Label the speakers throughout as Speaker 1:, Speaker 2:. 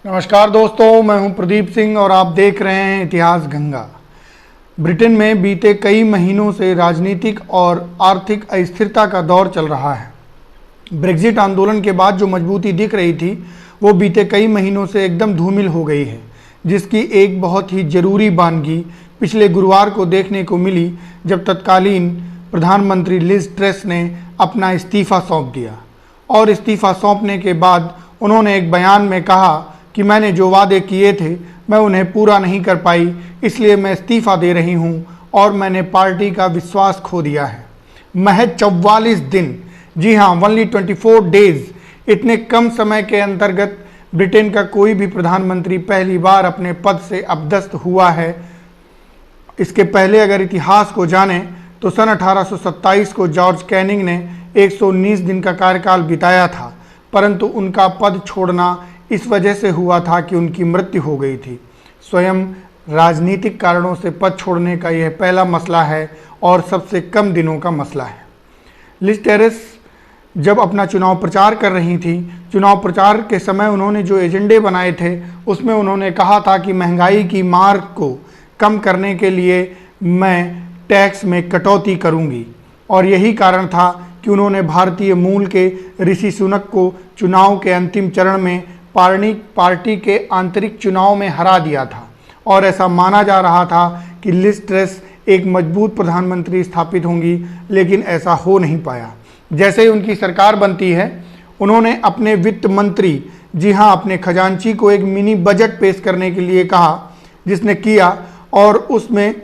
Speaker 1: नमस्कार दोस्तों, मैं हूं प्रदीप सिंह और आप देख रहे हैं इतिहास गंगा। ब्रिटेन में बीते कई महीनों से राजनीतिक और आर्थिक अस्थिरता का दौर चल रहा है। ब्रेग्जिट आंदोलन के बाद जो मजबूती दिख रही थी वो बीते कई महीनों से एकदम धूमिल हो गई है, जिसकी एक बहुत ही ज़रूरी बानगी पिछले गुरुवार को देखने को मिली जब तत्कालीन प्रधानमंत्री लिज ट्रस ने अपना इस्तीफ़ा सौंप दिया। और इस्तीफ़ा सौंपने के बाद उन्होंने एक बयान में कहा कि मैंने जो वादे किए थे मैं उन्हें पूरा नहीं कर पाई, इसलिए मैं इस्तीफ़ा दे रही हूं और मैंने पार्टी का विश्वास खो दिया है। महज 44 दिन, जी हाँ, ओनली 24 डेज़, इतने कम समय के अंतर्गत ब्रिटेन का कोई भी प्रधानमंत्री पहली बार अपने पद से अपदस्थ हुआ है। इसके पहले अगर इतिहास को जानें तो सन 1827 को जॉर्ज कैनिंग ने 119 दिन का कार्यकाल बिताया था, परंतु उनका पद छोड़ना इस वजह से हुआ था कि उनकी मृत्यु हो गई थी। स्वयं राजनीतिक कारणों से पद छोड़ने का यह पहला मसला है और सबसे कम दिनों का मसला है। लिज ट्रस जब अपना चुनाव प्रचार कर रही थी, चुनाव प्रचार के समय उन्होंने जो एजेंडे बनाए थे उसमें उन्होंने कहा था कि महंगाई की मार को कम करने के लिए मैं टैक्स में कटौती करूंगी, और यही कारण था कि उन्होंने भारतीय मूल के ऋषि सुनक को चुनाव के अंतिम चरण में पार्टी के आंतरिक चुनाव में हरा दिया था। और ऐसा माना जा रहा था कि लिज ट्रस एक मजबूत प्रधानमंत्री स्थापित होंगी, लेकिन ऐसा हो नहीं पाया। जैसे ही उनकी सरकार बनती है, उन्होंने अपने वित्त मंत्री, जी हाँ, अपने खजांची को एक मिनी बजट पेश करने के लिए कहा, जिसने किया, और उसमें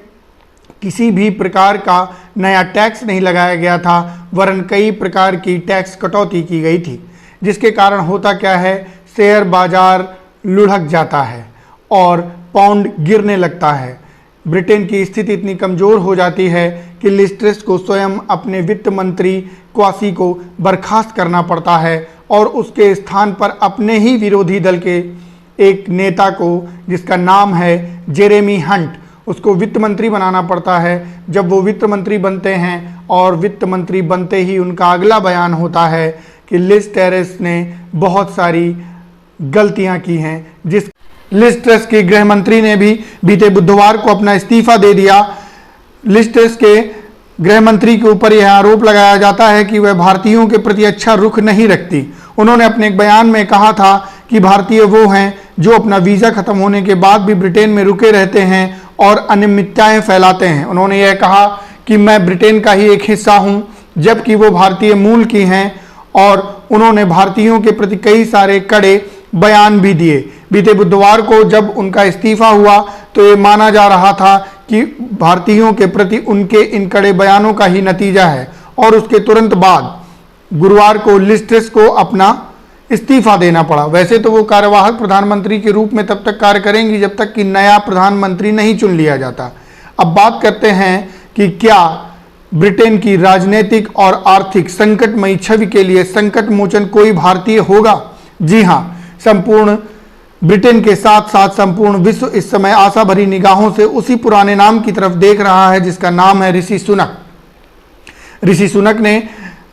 Speaker 1: किसी भी प्रकार का नया टैक्स नहीं लगाया गया था, वरन कई प्रकार की टैक्स कटौती की गई थी, जिसके कारण होता क्या है, शेयर बाजार लुढ़क जाता है और पाउंड गिरने लगता है। ब्रिटेन की स्थिति इतनी कमज़ोर हो जाती है कि लिज ट्रस को स्वयं अपने वित्त मंत्री क्वासी को बर्खास्त करना पड़ता है और उसके स्थान पर अपने ही विरोधी दल के एक नेता को, जिसका नाम है जेरेमी हंट, उसको वित्त मंत्री बनाना पड़ता है। जब वो वित्त मंत्री बनते हैं और वित्त मंत्री बनते ही उनका अगला बयान होता है कि लिज ट्रस ने बहुत सारी गलतियां की हैं, जिस लिज ट्रस के गृह मंत्री ने भी बीते बुधवार को अपना इस्तीफा दे दिया। लिज ट्रस के गृह मंत्री के ऊपर यह आरोप लगाया जाता है कि वह भारतीयों के प्रति अच्छा रुख नहीं रखती। उन्होंने अपने एक बयान में कहा था कि भारतीय वो हैं जो अपना वीज़ा खत्म होने के बाद भी ब्रिटेन में रुके रहते हैं और अनियमितताएं फैलाते हैं। उन्होंने यह कहा कि मैं ब्रिटेन का ही एक हिस्सा हूं, जबकि वो भारतीय मूल की हैं, और उन्होंने भारतीयों के प्रति कई सारे कड़े बयान भी दिए। बीते बुधवार को जब उनका इस्तीफा हुआ तो ये माना जा रहा था कि भारतीयों के प्रति उनके इन कड़े बयानों का ही नतीजा है, और उसके तुरंत बाद गुरुवार को लिज ट्रस को अपना इस्तीफा देना पड़ा। वैसे तो वो कार्यवाहक प्रधानमंत्री के रूप में तब तक कार्य करेंगी जब तक कि नया प्रधानमंत्री नहीं चुन लिया जाता। अब बात करते हैं कि क्या ब्रिटेन की राजनीतिक और आर्थिक संकटमयी छवि के लिए संकट मोचन कोई भारतीय होगा? जी हाँ, संपूर्ण ब्रिटेन के साथ साथ संपूर्ण विश्व इस समय आशा भरी निगाहों से उसी पुराने नाम की तरफ देख रहा है, जिसका नाम है ऋषि सुनक। ऋषि सुनक ने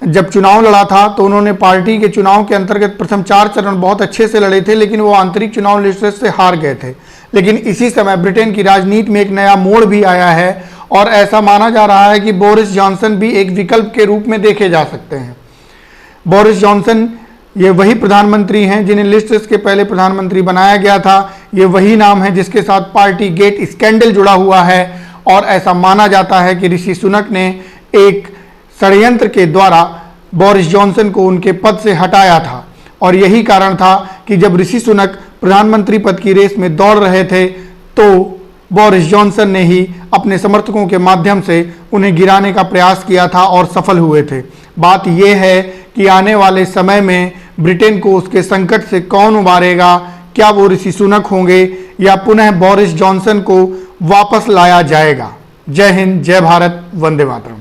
Speaker 1: जब चुनाव लड़ा था तो उन्होंने पार्टी के चुनाव के अंतर्गत प्रथम 4 चरण बहुत अच्छे से लड़े थे, लेकिन वो आंतरिक चुनाव लिज ट्रस से हार गए थे। लेकिन इसी समय ब्रिटेन की राजनीति में एक नया मोड़ भी आया है और ऐसा माना जा रहा है कि बोरिस जॉनसन भी एक विकल्प के रूप में देखे जा सकते हैं। बोरिस जॉनसन ये वही प्रधानमंत्री हैं जिन्हें लिज ट्रस के पहले प्रधानमंत्री बनाया गया था। ये वही नाम है जिसके साथ पार्टी गेट स्कैंडल जुड़ा हुआ है, और ऐसा माना जाता है कि ऋषि सुनक ने एक षड्यंत्र के द्वारा बोरिस जॉनसन को उनके पद से हटाया था। और यही कारण था कि जब ऋषि सुनक प्रधानमंत्री पद की रेस में दौड़ रहे थे तो बोरिस जॉनसन ने ही अपने समर्थकों के माध्यम से उन्हें गिराने का प्रयास किया था और सफल हुए थे। बात यह है कि आने वाले समय में ब्रिटेन को उसके संकट से कौन उबारेगा? क्या वो ऋषि सुनक होंगे या पुनः बोरिस जॉनसन को वापस लाया जाएगा? जय हिंद, जय भारत, वंदे मातरम।